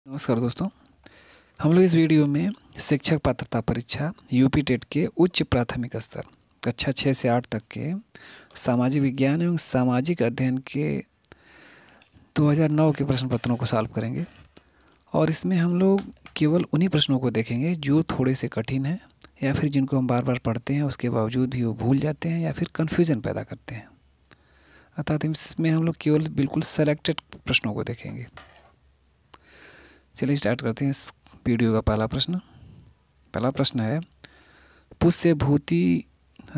नमस्कार दोस्तों, हम लोग इस वीडियो में शिक्षक पात्रता परीक्षा यूपी टेट के उच्च प्राथमिक स्तर कक्षा 6 से 8 तक के सामाजिक विज्ञान एवं सामाजिक अध्ययन के 2009 के प्रश्न पत्रों को सॉल्व करेंगे। और इसमें हम लोग केवल उन्हीं प्रश्नों को देखेंगे जो थोड़े से कठिन हैं या फिर जिनको हम बार बार पढ़ते हैं उसके बावजूद भी वो भूल जाते हैं या फिर कन्फ्यूज़न पैदा करते हैं। अर्थात इसमें हम लोग केवल बिल्कुल सेलेक्टेड प्रश्नों को देखेंगे। चलिए स्टार्ट करते हैं इस वीडियो का पहला प्रश्न है, पुष्यभूति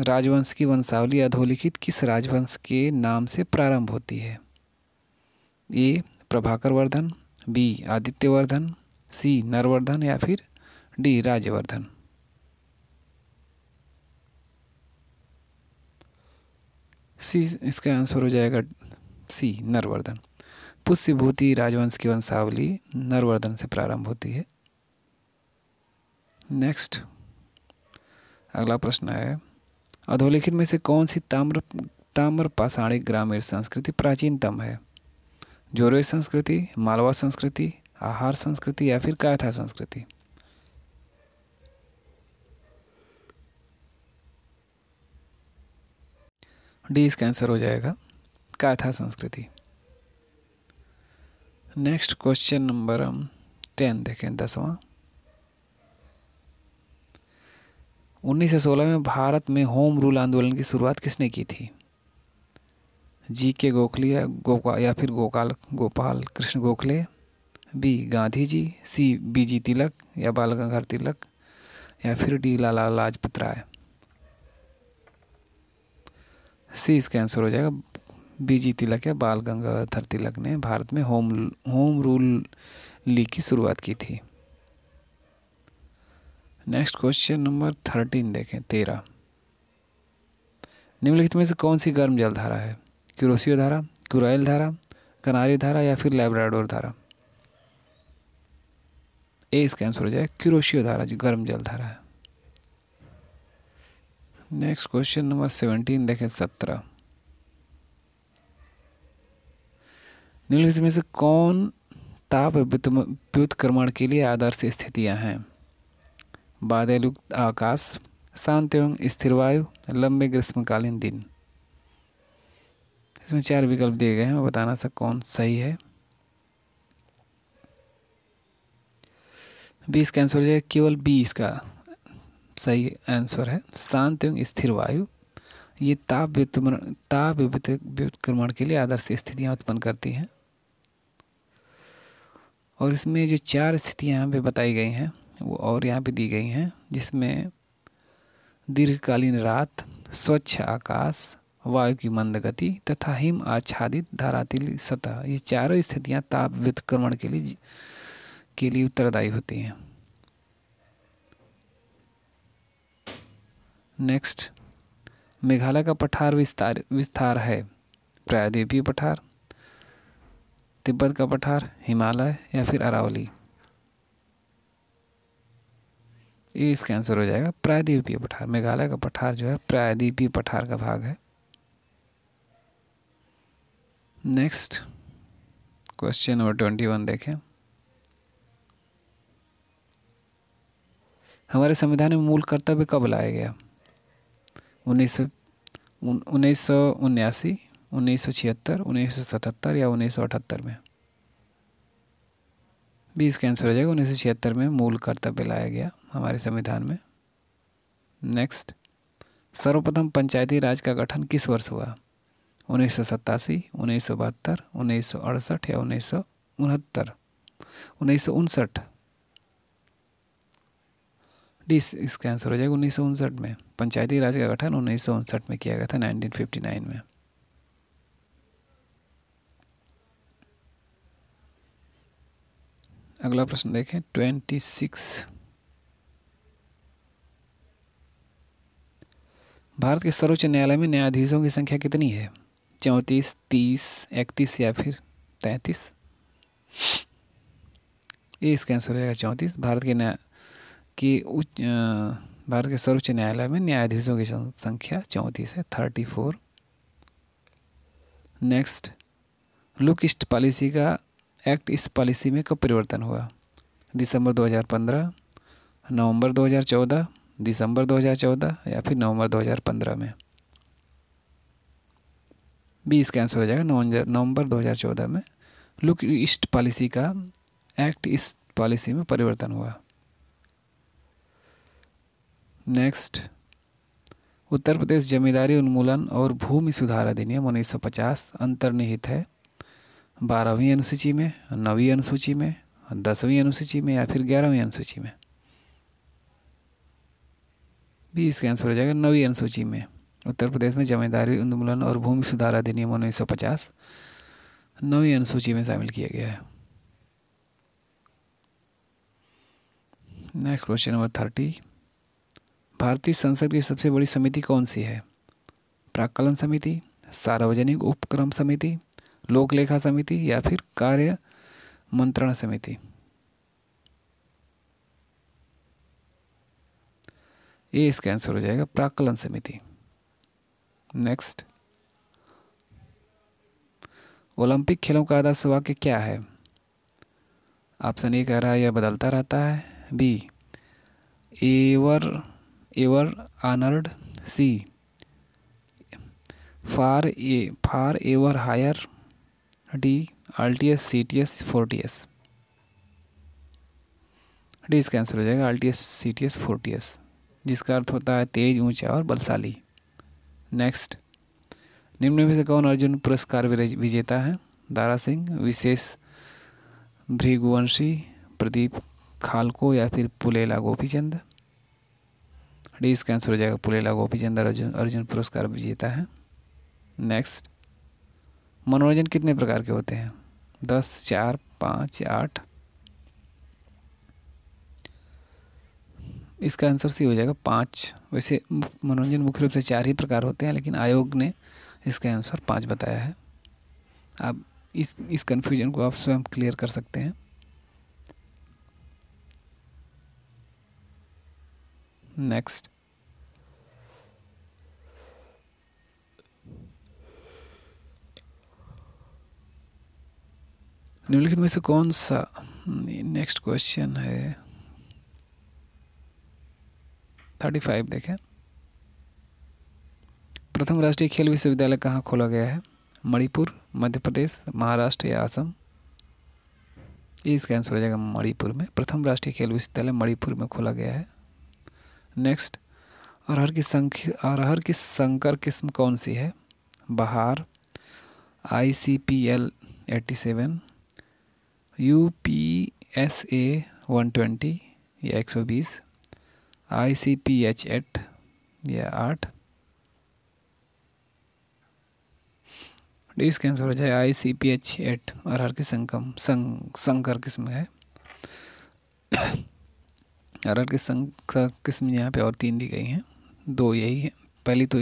राजवंश की वंशावली अधोलिखित किस राजवंश के नाम से प्रारंभ होती है? ए प्रभाकर वर्धन, बी आदित्यवर्धन, सी नरवर्धन या फिर डी राज्यवर्धन। सी इसका आंसर हो जाएगा सी नरवर्धन। पुष्यभूति राजवंश की वंशावली नरवर्धन से प्रारंभ होती है। नेक्स्ट अगला प्रश्न है, अधोलिखित में से कौन सी ताम्र पाषाणिक ग्रामीण संस्कृति प्राचीनतम है? जोरवे संस्कृति, मालवा संस्कृति, आहार संस्कृति या फिर कायथा संस्कृति? डी इसका आंसर हो जाएगा कायथा संस्कृति। नेक्स्ट क्वेश्चन नंबर 10 देखें, 10वां। 1916 में भारत में होम रूल आंदोलन की शुरुआत किसने की थी? जी के गोखले या फिर गोपाल कृष्ण गोखले, बी गांधी जी, सी बीजी तिलक या बाल गंगाधर तिलक या फिर डी लाला लाजपत राय? सी इसका आंसर हो जाएगा बीजी तिलक या बाल गंगाधर तिलक ने भारत में होम रूल लीग की शुरुआत की थी। नेक्स्ट क्वेश्चन नंबर 13 देखें, 13। निम्नलिखित में से कौन सी गर्म जल धारा है? क्यूरोसियो धारा, क्यूराइल धारा, कनारी धारा या फिर लैब्राडोर धारा? ए इसका आंसर हो जाएगा क्यूरोसियो धारा, जो गर्म जल धारा है। नेक्स्ट क्वेश्चन नंबर 17 देखें, 17। निम्नलिखित में से कौन ताप व्युत्क्रमण के लिए आदर्श स्थितियां हैं? बादलयुक्त आकाश, शांत एवं स्थिर वायु, लंबे ग्रीष्मकालीन दिन। इसमें 4 विकल्प दिए गए हैं, मैं बताना सकता कौन सही है। बी इसका आंसर हो जाएगा केवल बी इसका सही आंसर है, शांत एवं स्थिर वायु। ये ताप व्युत्क्रमण के लिए आदर्श स्थितियां उत्पन्न करती हैं। और इसमें जो 4 स्थितियां यहाँ पे बताई गई हैं वो और यहाँ पे दी गई हैं, जिसमें दीर्घकालीन रात, स्वच्छ आकाश, वायु की मंद गति तथा हिम आच्छादित धरातलीय सतह, ये चारों स्थितियां ताप व्युत्क्रमण के लिए उत्तरदायी होती हैं। नेक्स्ट, मेघालय का पठार विस्तार है प्रायद्वीपीय पठार, तिब्बत का पठार, हिमालय या फिर अरावली? ये इसका आंसर हो जाएगा प्रायद्वीपीय पठार। मेघालय का पठार जो है प्रायद्वीपीय पठार का भाग है। नेक्स्ट क्वेश्चन नंबर 21 देखें, हमारे संविधान में मूल कर्तव्य कब लाया गया? 1979, 1976, 1977 या 1978 में? बी इसका आंसर हो जाएगा 1976 में मूल कर्तव्य लाया गया हमारे संविधान में। नेक्स्ट, सर्वप्रथम पंचायती राज का गठन किस वर्ष हुआ? 1987, 1972, 1968 या 1969? 1959। डी इसका आंसर हो जाएगा 1959 में। पंचायती राज का गठन 1959 में किया गया था, 1959 में। अगला प्रश्न देखें, 26। भारत के सर्वोच्च न्यायालय में न्यायाधीशों की संख्या कितनी है? 34, 30, 31 या फिर 33? ये इसका आंसर रहेगा 34। भारत के सर्वोच्च न्यायालय में न्यायाधीशों की संख्या 34 है, 34। नेक्स्ट, लुक ईस्ट पॉलिसी का एक्ट इस पॉलिसी में कब परिवर्तन हुआ? दिसंबर 2015, नवंबर 2014, दिसंबर 2014 या फिर नवंबर 2015 में। बी इसका आंसर हो जाएगा नवंबर 2014 में लुक ईस्ट पॉलिसी का एक्ट इस पॉलिसी में परिवर्तन हुआ। नेक्स्ट, उत्तर प्रदेश जमींदारी उन्मूलन और भूमि सुधार अधिनियम 1950 अंतर्निहित है 12वीं अनुसूची में, 9वीं अनुसूची में, 10वीं अनुसूची में या फिर 11वीं अनुसूची में। भी इसका आंसर हो जाएगा 9वीं अनुसूची में। उत्तर प्रदेश में जमींदारी उन्मूलन और भूमि सुधार अधिनियम 1950 9वीं अनुसूची में शामिल किया गया है। नेक्स्ट क्वेश्चन नंबर 30, भारतीय संसद की सबसे बड़ी समिति कौन सी है? प्राक्कलन समिति, सार्वजनिक उपक्रम समिति, लोक लेखा समिति या फिर कार्य मंत्रणा समिति। ये इसका आंसर हो जाएगा प्राक्कलन समिति। नेक्स्ट, ओलंपिक खेलों का आदर्श वाक्य क्या है? ऑप्शन ए कह रहा है यह बदलता रहता है, B ever honoured, C far ever higher, D अल्टीएस सीटीएस फोर्टीएस। डी इसका आंसर हो जाएगा अल्टीएस सीटीएस फोर्टीएस, जिसका अर्थ होता है तेज, ऊंचा और बलशाली। नेक्स्ट, निम्न में से कौन अर्जुन पुरस्कार विजेता है? दारा सिंह, विशेष भृगुवंशी, प्रदीप खालको या फिर पुलेला गोपीचंद। डी इसका आंसर हो जाएगा पुलेला गोपीचंद अर्जुन पुरस्कार विजेता है। नेक्स्ट, मनोरंजन कितने प्रकार के होते हैं? 10, 4, 5 या 8। इसका आंसर सी हो जाएगा 5। वैसे मनोरंजन मुख्य रूप से 4 ही प्रकार होते हैं, लेकिन आयोग ने इसका आंसर 5 बताया है। आप इस कन्फ्यूजन को आप स्वयं क्लियर कर सकते हैं। नेक्स्ट, निम्नलिखित में से कौन सा, नेक्स्ट क्वेश्चन है 35 देखें। प्रथम राष्ट्रीय खेल विश्वविद्यालय कहाँ खोला गया है? मणिपुर, मध्य प्रदेश, महाराष्ट्र या असम। ये इसका आंसर हो जाएगा मणिपुर में। प्रथम राष्ट्रीय खेल विश्वविद्यालय मणिपुर में खोला गया है। नेक्स्ट, अरहर की संकर किस्म कौन सी है? बहार, ICPL 87, UPSA 120 या 120, ICPH 8 या 8। डी इसका आंसर हो जाए ICPH 8 अरहर की संकर किस्म है। अरहर की संकर किस्म यहाँ पे और 3 दी गई हैं, 2 यही है। पहली तो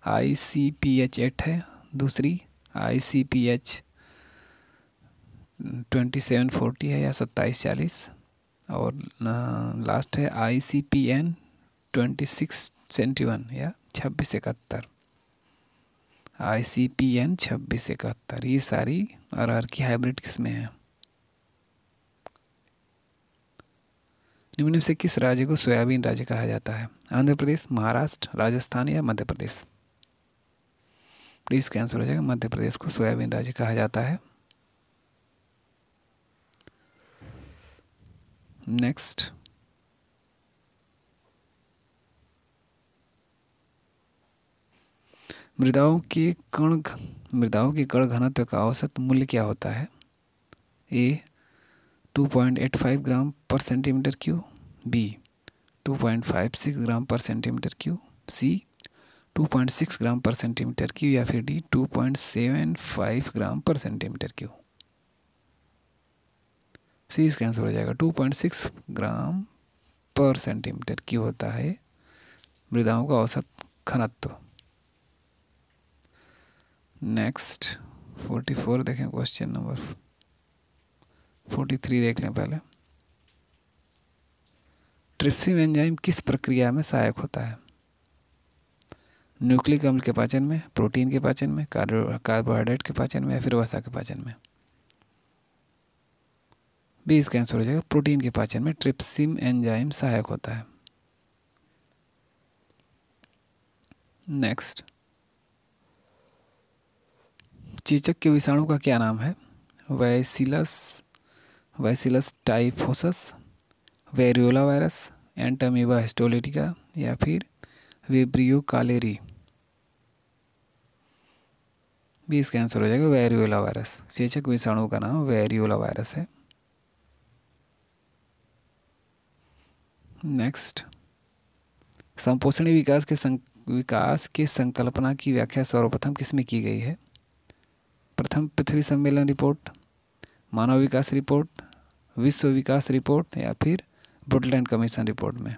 ICPH 8 है, दूसरी ICPH 2740 है या 2740, और लास्ट है ICPN 2671 या 2671। ICPN 2671, ये सारी अरहर की हाइब्रिड किस्में हैं। निम्न में से किस राज्य को सोयाबीन राज्य कहा जाता है? आंध्र प्रदेश, महाराष्ट्र, राजस्थान या मध्य प्रदेश। प्लीज इसका आंसर हो जाएगा मध्य प्रदेश को सोयाबीन राज्य कहा जाता है। नेक्स्ट, मृदाओं के कण घनत्व का औसत मूल्य क्या होता है? ए 2.85 ग्राम पर सेंटीमीटर क्यूब, बी 2.56 ग्राम पर सेंटीमीटर क्यूब, सी 2.6 ग्राम पर सेंटीमीटर क्यूब या फिर डी 2.75 ग्राम पर सेंटीमीटर क्यूब। सी इसका आंसर हो जाएगा 2.6 ग्राम पर सेंटीमीटर क्यूब होता है मृदाओं का औसत घनत्व। नेक्स्ट 44 देखें, क्वेश्चन नंबर 43 देख लें पहले। ट्रिप्सिन एंजाइम किस प्रक्रिया में सहायक होता है? न्यूक्लिक अम्ल के पाचन में, प्रोटीन के पाचन में, कार्बोहाइड्रेट के पाचन में या फिर वसा के पाचन में। बी इसका आंसर हो जाएगा प्रोटीन के पाचन में ट्रिप्सिन एंजाइम सहायक होता है। नेक्स्ट, चेचक के विषाणु का क्या नाम है? Bacillus typhosus, variola virus, entamoeba histolytica या फिर विब्रियो कालेरी। भी इसका आंसर हो जाएगा वेरियोला वायरस। चेचक विषाणु का नाम वेरियोला वायरस है। नेक्स्ट, संपोषणी विकास के संकल्पना की व्याख्या सर्वप्रथम किसमें की गई है? प्रथम पृथ्वी सम्मेलन रिपोर्ट, मानव विकास रिपोर्ट, विश्व विकास रिपोर्ट या फिर ब्रुटलैंड कमीशन रिपोर्ट में।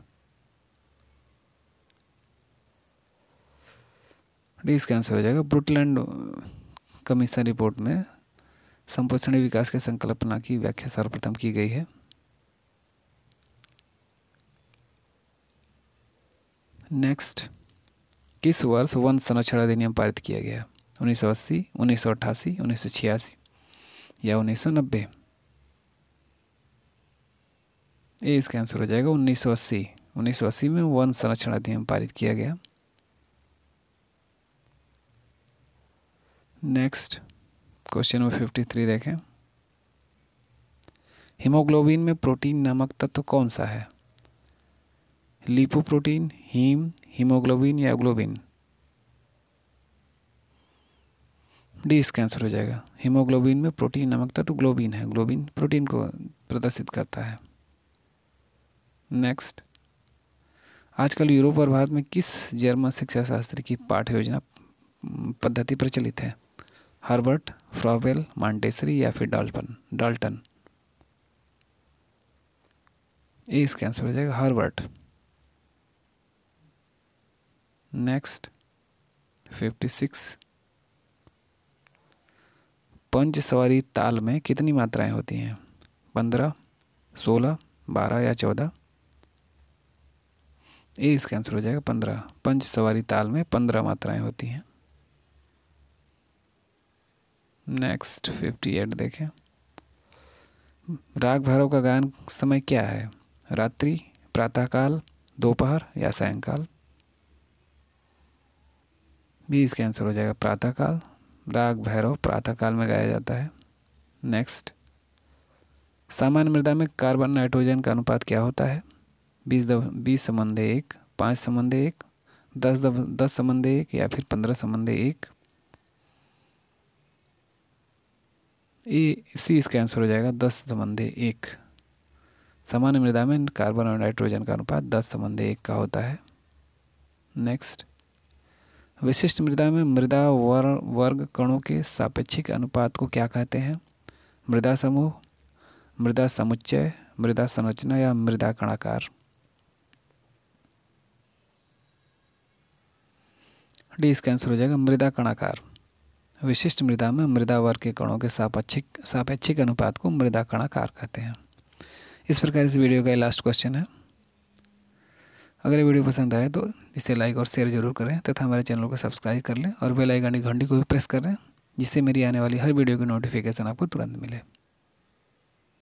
डी इसका आंसर हो जाएगा ब्रुटलैंड कमीशन रिपोर्ट में संपोषणी विकास के संकल्पना की व्याख्या सर्वप्रथम की गई है। नेक्स्ट, किस वर्ष वन संरक्षण अधिनियम पारित किया गया? 1980, 1988, 1986 या 1990? ये इसका आंसर हो जाएगा 1980। 1980 में वन संरक्षण अधिनियम पारित किया गया। नेक्स्ट, क्वेश्चन नंबर 53 देखें। हीमोग्लोबिन में प्रोटीन नामक तत्व कौन सा है? लिपोप्रोटीन, हीमोग्लोबिन या ग्लोबिन? डी इसका आंसर हो जाएगा हीमोग्लोबिन में प्रोटीन नामक तत्व ग्लोबिन है। ग्लोबिन प्रोटीन को प्रदर्शित करता है। नेक्स्ट, आजकल यूरोप और भारत में किस जर्मन शिक्षा शास्त्र की पाठ्य योजना पद्धति प्रचलित है? हर्बर्ट, फ्रॉबेल, मॉन्टेसरी या फिर डाल्टन? ये इसका आंसर हो जाएगा हर्बर्ट। नेक्स्ट, 56, पंच सवारी ताल में कितनी मात्राएं होती हैं? 15, 16, 12 या 14? ये इसका आंसर हो जाएगा 15। पंच सवारी ताल में 15 मात्राएं होती हैं। नेक्स्ट, 58 देखें। राग भैरव का गायन समय क्या है? रात्रि, प्रातःकाल, दोपहर या सायंकाल? भी इसका आंसर हो जाएगा प्रातःकाल। राग भैरव प्रातःकाल में गाया जाता है। नेक्स्ट, सामान्य मृदा में कार्बन नाइट्रोजन का अनुपात क्या होता है? 20:1, 5:1, 10:1 या फिर 15:1? सी इसका आंसर हो जाएगा 10:1। सामान्य मृदा में कार्बन और नाइट्रोजन का अनुपात 10:1 का होता है। नेक्स्ट, विशिष्ट मृदा में मृदा वर्ग कणों के सापेक्षिक अनुपात को क्या कहते हैं? मृदा समूह, मृदा समुच्चय, मृदा संरचना या मृदा कणाकार? डी इसका आंसर हो जाएगा मृदा कणाकार। विशिष्ट मृदा में मृदा वर्ग के कणों के सापेक्षिक अनुपात को मृदा कणाकार कहते हैं। इस प्रकार इस वीडियो का लास्ट क्वेश्चन है। अगर ये वीडियो पसंद आए तो इसे लाइक और शेयर जरूर करें तथा हमारे चैनल को सब्सक्राइब कर लें और बेल आइकन की घंटी को भी प्रेस कर लें, जिससे मेरी आने वाली हर वीडियो की नोटिफिकेशन आपको तुरंत मिले।